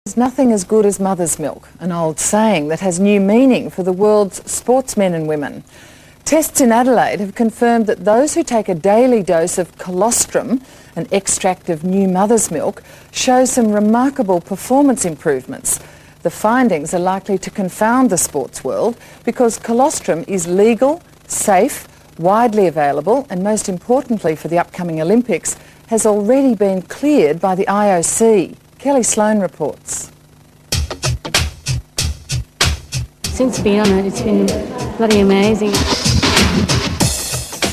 There's nothing as good as mother's milk, an old saying that has new meaning for the world's sportsmen and women. Tests in Adelaide have confirmed that those who take a daily dose of colostrum, an extract of new mother's milk, show some remarkable performance improvements. The findings are likely to confound the sports world because colostrum is legal, safe, widely available and, most importantly for the upcoming Olympics, has already been cleared by the IOC. Kelly Sloan reports. Since being on it, it's been bloody amazing.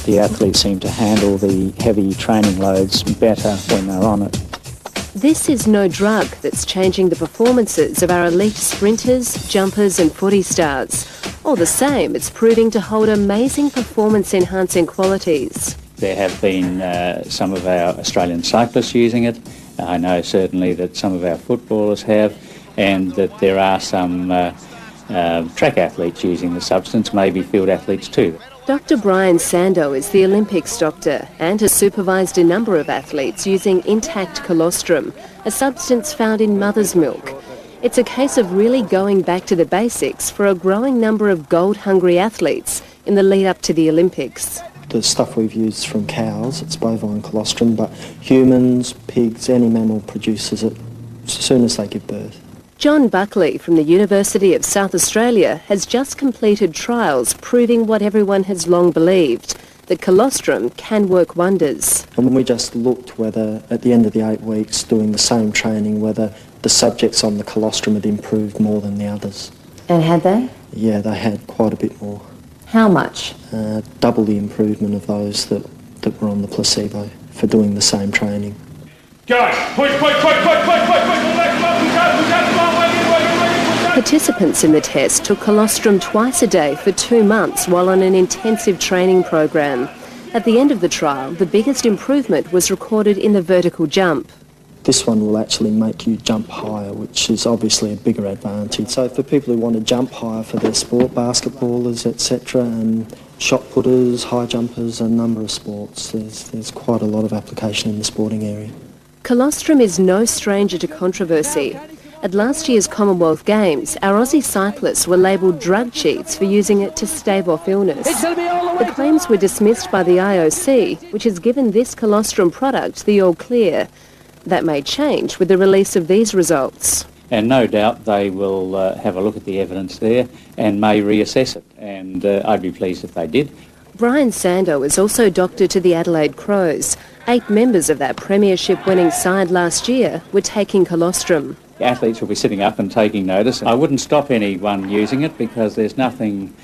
The athletes seem to handle the heavy training loads better when they're on it. This is no drug that's changing the performances of our elite sprinters, jumpers and footy stars. All the same, it's proving to hold amazing performance-enhancing qualities. There have been some of our Australian cyclists using it. I know certainly that some of our footballers have, and that there are some track athletes using the substance, maybe field athletes too. Dr. Brian Sando is the Olympics doctor and has supervised a number of athletes using intact colostrum, a substance found in mother's milk. It's a case of really going back to the basics for a growing number of gold-hungry athletes in the lead up to the Olympics. The stuff we've used from cows, it's bovine colostrum, but humans, pigs, any mammal produces it as soon as they give birth. John Buckley from the University of South Australia has just completed trials proving what everyone has long believed, that colostrum can work wonders. And we just looked whether at the end of the 8 weeks doing the same training, whether the subjects on the colostrum had improved more than the others. And had they? Yeah, they had quite a bit more. How much? Double the improvement of those that were on the placebo for doing the same training. Guys, push. Participants in the test took colostrum twice a day for 2 months while on an intensive training program. At the end of the trial, the biggest improvement was recorded in the vertical jump. This one will actually make you jump higher, which is obviously a bigger advantage. So for people who want to jump higher for their sport, basketballers, etc., and shot putters, high jumpers, a number of sports, there's quite a lot of application in the sporting area. Colostrum is no stranger to controversy. At last year's Commonwealth Games, our Aussie cyclists were labelled drug cheats for using it to stave off illness. The claims were dismissed by the IOC, which has given this colostrum product the all clear. That may change with the release of these results. And no doubt they will have a look at the evidence there and may reassess it, and I'd be pleased if they did. Brian Sando is also doctor to the Adelaide Crows. 8 members of that premiership-winning side last year were taking colostrum. Athletes will be sitting up and taking notice. I wouldn't stop anyone using it because there's nothing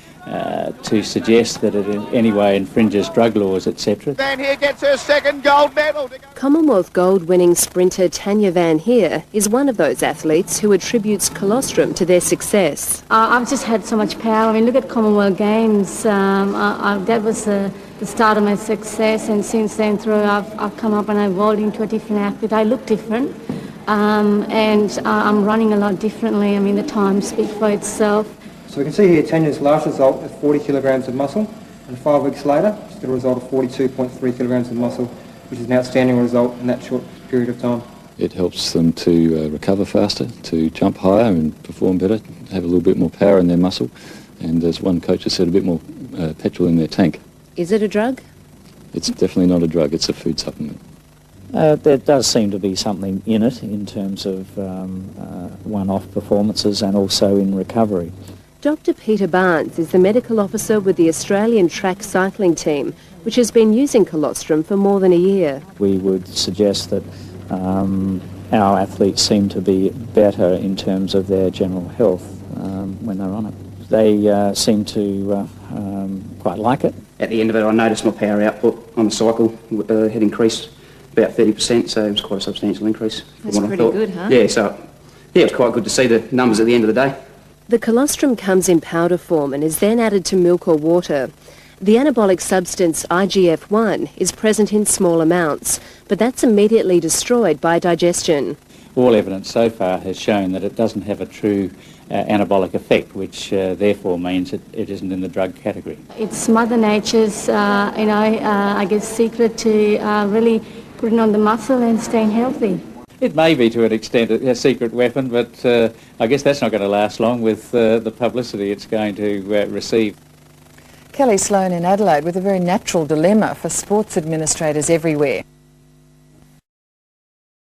to suggest that it in any way infringes drug laws, etc. Van Heer gets her second gold medal. Commonwealth gold-winning sprinter Tanya Van Heer is one of those athletes who attributes colostrum to their success. I've just had so much power. I mean, look at Commonwealth Games. That was the start of my success, and since then through I've come up and I evolved into a different athlete. I look different, and I'm running a lot differently. I mean, the times speak for itself. So we can see here Tanya's last result is 40 kilograms of muscle, and 5 weeks later she's got a result of 42.3 kilograms of muscle, which is an outstanding result in that short period of time. It helps them to recover faster, to jump higher and perform better, have a little bit more power in their muscle, and as one coach has said, a bit more petrol in their tank. Is it a drug? It's definitely not a drug, it's a food supplement. There does seem to be something in it in terms of one-off performances and also in recovery. Dr. Peter Barnes is the medical officer with the Australian track cycling team, which has been using colostrum for more than a year. We would suggest that our athletes seem to be better in terms of their general health when they're on it. They seem to quite like it. At the end of it, I noticed my power output on the cycle had increased about 30%, so it was quite a substantial increase. That's pretty good, huh? Yeah, it was quite good to see the numbers at the end of the day. The colostrum comes in powder form and is then added to milk or water. The anabolic substance IGF-1 is present in small amounts, but that's immediately destroyed by digestion. All evidence so far has shown that it doesn't have a true anabolic effect, which therefore means it isn't in the drug category. It's Mother Nature's, I guess, secret to really putting on the muscle and staying healthy. It may be to an extent a secret weapon, but I guess that's not going to last long with the publicity it's going to receive. Kelly Sloan in Adelaide with a very natural dilemma for sports administrators everywhere.